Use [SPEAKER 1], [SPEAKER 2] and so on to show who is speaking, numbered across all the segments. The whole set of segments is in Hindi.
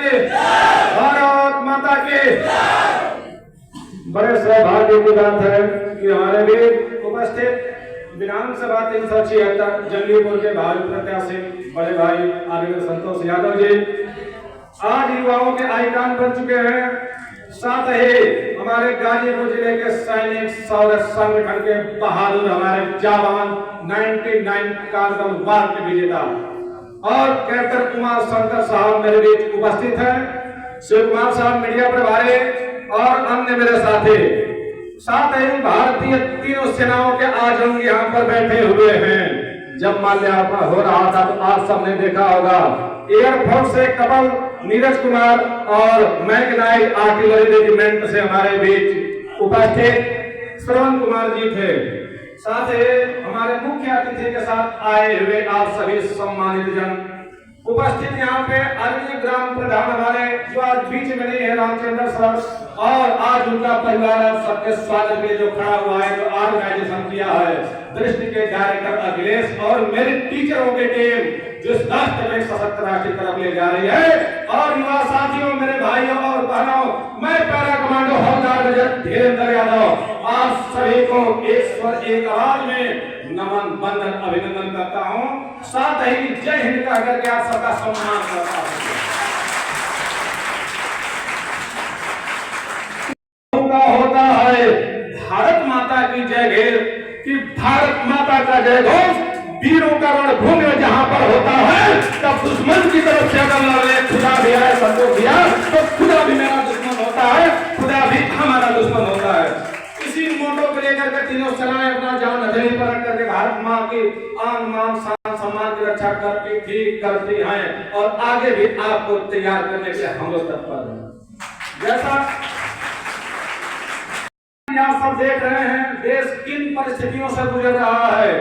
[SPEAKER 1] की, भारत माता की। बड़े सौभाग्य की बात है कि हमारे बीच उपस्थित विधानसभा 376 जंगीपुर के भावी प्रत्याशी बड़े भाई आदरणीय संतोष यादव जी आज युवाओं के आइकॉन बन चुके हैं। साथ ही हमारे गाजीपुर जिले के सैनिक सौर संगठन के बहादुर हमारे जवान 99 कारगिल वार के विजेता और कैप्टन कुमार शंकर साहब मेरे बीच उपस्थित हैं। शिव कुमार साहब मीडिया प्रभारी और अन्य मेरे साथी, साथ ही भारतीय तीनों सेनाओं के आज हम यहाँ पर बैठे हुए हैं। जब माल्यार्पण हो रहा था तो आज सबने देखा होगा एयरफोर्स से कपल नीरज कुमार और मैग्नाइट आर्टिलरी रेजिमेंट से हमारे बीच उपस्थित श्रवण कुमार जी थे। साथ ही हमारे मुख्य अतिथि के साथ आए हुए आप सभी सम्मानित जन उपस्थित यहाँ पे आदरणीय ग्राम प्रधान हमारे जो आज बीच में नहीं है रामचंद्र सर और आज उनका परिवार सबके स्वागत के लिए जो खड़ा हुआ है, जो ऑर्गेनाइजेशन किया है, दृष्टि के डायरेक्टर अखिलेश और मेरे टीचरों की टीम जो इस राष्ट्र में सशक्त राष्ट्र की तरफ ले जा रही है। और युवा साथियों, मेरे भाइयों और बहनों, मैं पैरा कमांडो हवलदार मेजर धीरेन्द्र यादव आप सभी को एक स्वर एक आवाज में नमन वंदन अभिनंदन करता हूँ। साथ ही जय हिंद कह करके आप सबका सम्मान करता हूँ। होता है भारत माता की जय घेर कि भारत माता का जय घोष वीरों का रणभूमि में जहां पर होता है तब दुश्मन की तरफ से अगर लड़े खुदा भी आए संतोष भी आए तो खुदा भी मेरा दुश्मन होता है, खुदा भी हमारा दुश्मन होता है। इसी मोटो को लेकर के तीनों सेनाएं अपना जान हथेली पर रख करके भारत माँ की आन मान शान सम्मान की रक्षा करती हैं और आगे भी आपको तैयार करने के लिए हम लोग तत्पर हैं। जैसा आप सब देख रहे हैं देश किन परिस्थितियों से गुजर रहा है,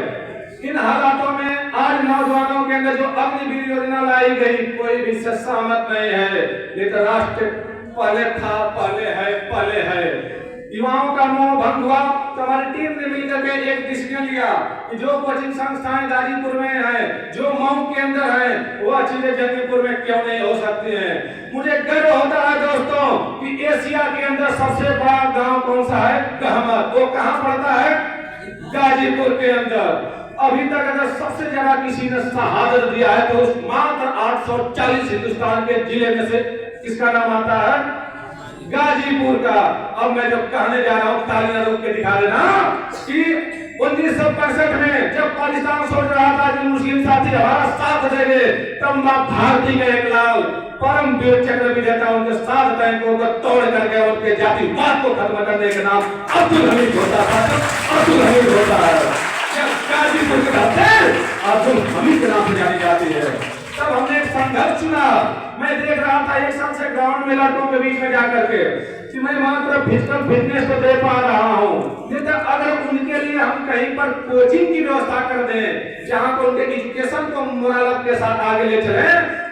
[SPEAKER 1] इन हालातों में आज नौजवानों के अंदर जो अग्निवीर योजना लाई गई कोई भी से सहमत नहीं है। ये तो राष्ट्र पहले था, पहले है। युवाओं का मोह भंग हुआ तो हमारी टीम ने मिलकर के एक डिसीजन लिया कि जो कोचिंग संस्थाएं गाजीपुर में हैं, जो मऊ के अंदर हैं, वो चीजें जंगीपुर में क्यों नहीं हो सकती हैं। मुझे गर्व होता है दोस्तों कि एशिया के अंदर सबसे बड़ा गांव कौन सा है, गहमत, वो कहाँ पड़ता है, गाजीपुर के अंदर। अभी तक अगर सबसे ज्यादा किसी ने शहादत दिया है तो उस मात्र 840 हिंदुस्तान के जिले में से किसका नाम आता है, गाजीपुर का। अब मैं जब कहने जा रहा हूँ तालियां रोक के दिखा देना कि 1965 में जब पाकिस्तान सोच रहा था कि मुस्लिम साथी हमारा साथ देंगे तब मां भारती के एक लाल परम वीर चक्र विजेता उनके 7 टैंकों को तोड़ करके उनके जातिवाद को खत्म करने के नाम अब्दुल हमीद होता था। अब्दुल हमीद होता है गाजीपुर के अब्दुल हमीद के नाम से जानी जाती है। तब हमने एक संघर्ष चुना। मैं देख रहा था एक साल से ग्राउंड में लड़कों के बीच में जाकर के कि मैं मात्र फिजिकल फिटनेस तो दे पा रहा हूँ, नहीं तो अगर उनके लिए हम कहीं पर कोचिंग की व्यवस्था कर दें जहाँ पर उनके एजुकेशन को मुरालत के साथ आगे ले चले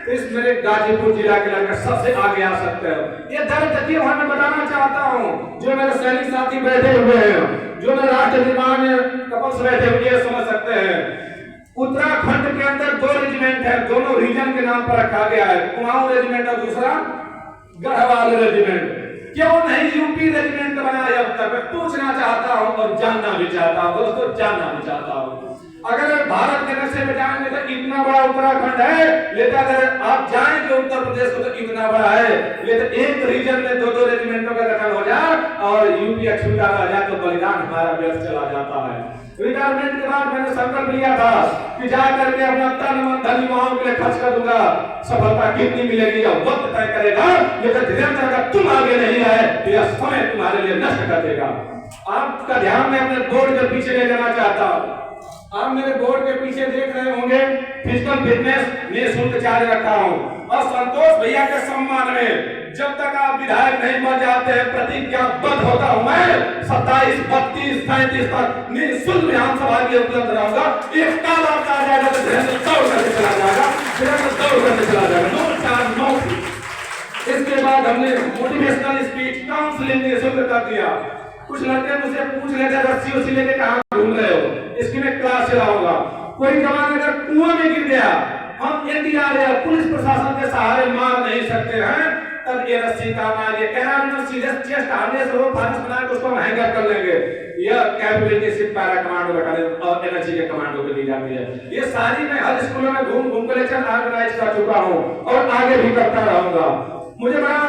[SPEAKER 1] तो इस मेरे गाजीपुर जिला के लड़के सबसे आगे आ सकते हैं। ये दर्द देखिए मैं बताना चाहता हूँ, जो मेरे सैनिक साथी बैठे हुए हैं, जो मेरे राष्ट्र निर्माण कपल से बैठे हुए समझ सकते हैं। उत्तराखंड के अंदर 2 रेजिमेंट है, दोनों रीजन के नाम पर रखा गया है, कुमाऊं रेजिमेंट और दूसरा गढ़वाल रेजिमेंट। क्यों नहीं यूपी रेजिमेंट बनाया अब तक, मैं पूछना चाहता हूं और जानना भी चाहता हूं दोस्तों, जानना भी चाहता हूं। अगर भारत के नक्शे में जाएंगे तो इतना बड़ा उत्तराखंड है, लेकिन अगर आप जाएंगे उत्तर प्रदेश को तो इतना बड़ा है, लेकिन एक रीजन में 2-2 रेजिमेंटों का गठन हो जाए और यूपी अछूता रह जाए तो बलिदान हमारा व्यर्थ चला जाता है। रिटायरमेंट के बाद मैंने संकल्प लिया था कि जा करके अपना तन मन धन युवाओं के लिए खर्च कर दूंगा। सफलता कितनी मिलेगी यह वक्त तय करेगा, लेकिन धीरेन्द्र अगर तुम आगे नहीं आए तो यह समय तुम्हारे लिए नष्ट कर देगा। आपका ध्यान मैं अपने बोर्ड के पीछे ले जाना चाहता हूँ। आप मेरे बोर्ड के पीछे देख रहे होंगे फिजिकल फिटनेस निःशुल्क चार्ज रखा हूँ और संतोष भैया के सम्मान में जब तक आप विधायक नहीं बन जाते हैं प्रतिज्ञाबद्ध होता हूं मैं 27, 32, 37 तक निःशुल्क विधानसभा के उपलब्ध रहूंगा। एक काल आपका आ जाएगा तो धीरेन्द्र दौड़ करके चला जाएगा, धीरेन्द्र दौड़ करके चला जाएगा। 9 4 9 इसके बाद हमने मोटिवेशनल स्पीच काउंसलिंग निःशुल्क कर दिया। कुछ लड़के मुझसे पूछ रहे थे रस्सी उसी लेके कहाँ घूम रहे हो, इसकी मैं क्लास चलाऊंगा। कोई जवान अगर कुआं में गिर गया हम एनडीआरएफ पुलिस प्रशासन के सहारे मार नहीं सकते। सकते हैं तब ये रस्सी काम आ रही है। कह रहा सीधे चेस्ट आने से वो फारस बना के उसको हम हैंगर कर लेंगे। यह कैपेबिलिटी सिर्फ पैरा कमांडो बटालियन और एनर्जी के कमांडो को दी जाती है। ये सारी मैं हर स्कूलों में घूम घूम कर लेक्चर ऑर्गेनाइज कर चुका हूँ और आगे भी करता रहूंगा। मुझे बड़ा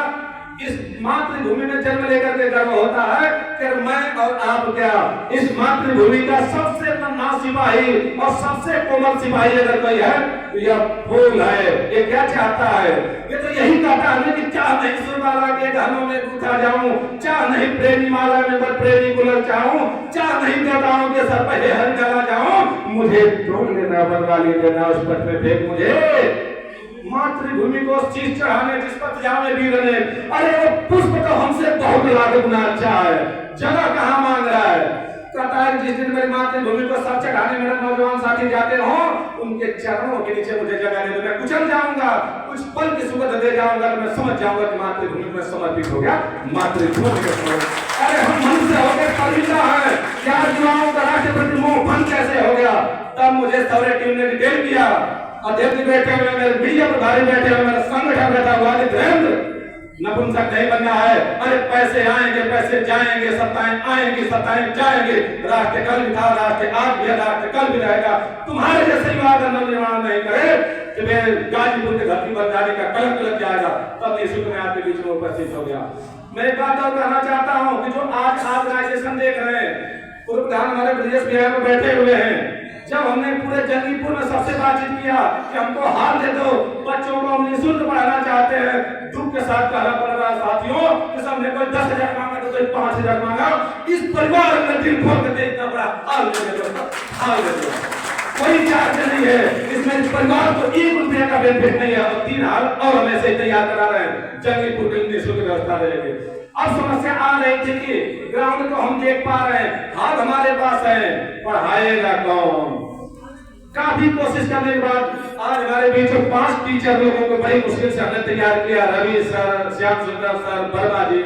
[SPEAKER 1] इस मातृभूमि में जन्म लेकर के गर्व होता है कि मैं और आप क्या इस मातृभूमि का सबसे नन्हा सिपाही और सबसे कोमल सिपाही अगर कोई है तो यह फूल है। ये क्या चाहता है? ये तो यही कहता है कि चाह नहीं सुरमाला के गहनों में गुथा जाऊं, चाह नहीं प्रेमी माला में मैं प्रेमी को ललचाऊं, चाह नहीं देवताओं के सर पर हर गला जाऊं, मुझे तोड़ लेना बनवाली देना उस पट में फेंक मुझे मातृभूमि को शीश चढ़ाने जिस पर जावे वीर ने। अरे वो पुष्प तो हमसे बहुत लाख गुना अच्छा है, जगह कहाँ मांग रहा है? कहता है जिस दिन मेरी मातृभूमि को सर चढ़ाने मेरे नौजवान साथी जाते हो उनके चरणों के नीचे मुझे जगह दे दो, मैं कुचल जाऊंगा, कुछ पल की सुगंध दे जाऊंगा तो मैं समझ जाऊंगा कि मातृभूमि में समर्पित हो गया। मातृभूमि के समर्पित। अरे हम मनुष्य हो गए कविता है क्या युवाओं का राष्ट्रपति मोह भंग कैसे हो गया? तब मुझे सौर्य टीम ने डिटेल किया। अध्यक्ष बैठे हुए मेरे मीडिया प्रभारी बैठे हुए मेरा संगठन बैठा हुआ धीरेन्द्र नपुंसक नहीं बनना है। अरे पैसे आएंगे पैसे जाएंगे, सत्ताएं आएंगी सत्ताएं जाएंगे। राष्ट्र कल भी था, राष्ट्र आज भी है, राष्ट्र कल भी रहेगा। तुम्हारे जैसे युवा अगर नवनिर्माण नहीं करे तो मैं गाजीपुर के धरती पर जाने का कलंक लग जाएगा। तब निःशुल्क में आपके बीच में उपस्थित हो गया। मैं एक बात और कहना चाहता हूँ कि जो आज ऑर्गेनाइजेशन देख रहे हैं, पूर्व प्रधान हमारे ब्रिजेश बिहार में बैठे हुए हैं। जब हमने पूरे जंगीपुर में सबसे बातचीत किया कि हमको हाल दे दो, बच्चों को हम निःशुल्क पढ़ाना चाहते हैं, दुख के साथ कहना पड़ रहा है साथियों कि हमने कोई 10,000 मांगा तो कोई 5,000 मांगा। इस परिवार में दिल खोल के इतना बड़ा हाल दे दो, हाल दे दो। कोई चार्ज नहीं है इसमें, इस परिवार को 1 रुपया का बेनिफिट नहीं है और 3 हाल और हम ऐसे तैयार करा रहे हैं जंगीपुर के निःशुल्क व्यवस्था देंगे। अब समस्या आ रही थी कि ग्राउंड को हम देख पा रहे हैं, हाथ हमारे पास है, पढ़ाएगा कौन? काफी कोशिश करने के बाद आज हमारे बीच में 5 टीचर लोगों को बड़ी मुश्किल से हमने तैयार किया। रवि सर, श्याम सुंदर सर, वर्मा जी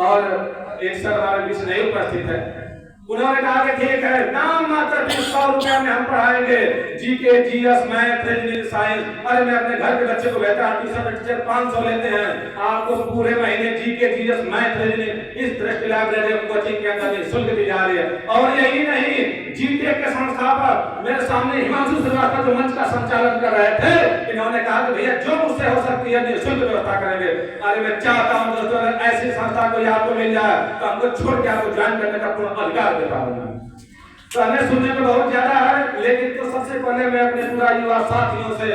[SPEAKER 1] और एक सर हमारे बीच नहीं उपस्थित है। उन्होंने कहा कि ठीक है, नाम मात्र 100 रुपया में हम पढ़ाएंगे GK, GS, math, reasoning, science. अरे मैं अपने घर के बच्चे को कहता हूं ट्यूशन टीचर 500 लेते हैं, आपको पूरे महीने जीके, जीएस, मैथ, रीजनिंग इस दृष्टि लाइब्रेरी कोचिंग के अंदर निःशुल्क दी जा रही है। और यही नहीं, जीके के संस्थापक मेरे सामने हिमांशु श्रीवास्तव जो मंच का संचालन कर रहे थे, इन्होंने कहा कि भैया जो मुझसे हो सकती है निःशुल्क व्यवस्था करेंगे। अरे मैं चाहता हूं दोस्तों अगर ऐसी संस्था कोई आपको मिल जाए तो हमको छोड़ के आपको ज्वाइन करने का पूर्ण अधिकार देता हूं। तो हमें सुनने में बहुत ज्यादा है, लेकिन तो सबसे पहले मैं अपने पूरा युवा साथियों से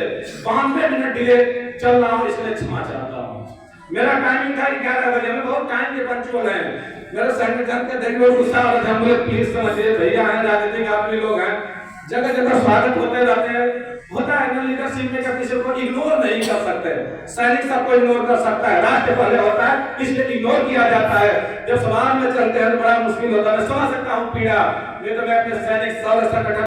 [SPEAKER 1] 92 मिनट डिले चल रहा हूं, इसलिए क्षमा चाहता हूं। मेरा टाइमिंग था 11 बजे, मैं बहुत टाइम के पंचुअल है। मेरे संगठन के देखिए गुस्सा आ रहा था, मुझे प्लीज समझिए भैया है, राजनीतिक आदमी लोग हैं, जगह जगह स्वागत होते रहते हैं, होता है ना लीडरशिप में कभी किसी को इग्नोर नहीं कर सकते। सैनिक सबको इग्नोर कर सकता है, राष्ट्र पहले होता है इसलिए इग्नोर किया जाता है। जब समाज में चलते हैं तो बड़ा मुश्किल होता है। मैं समझ सकता हूँ पीड़ा, नहीं तो मैं अपने सैनिक संगठन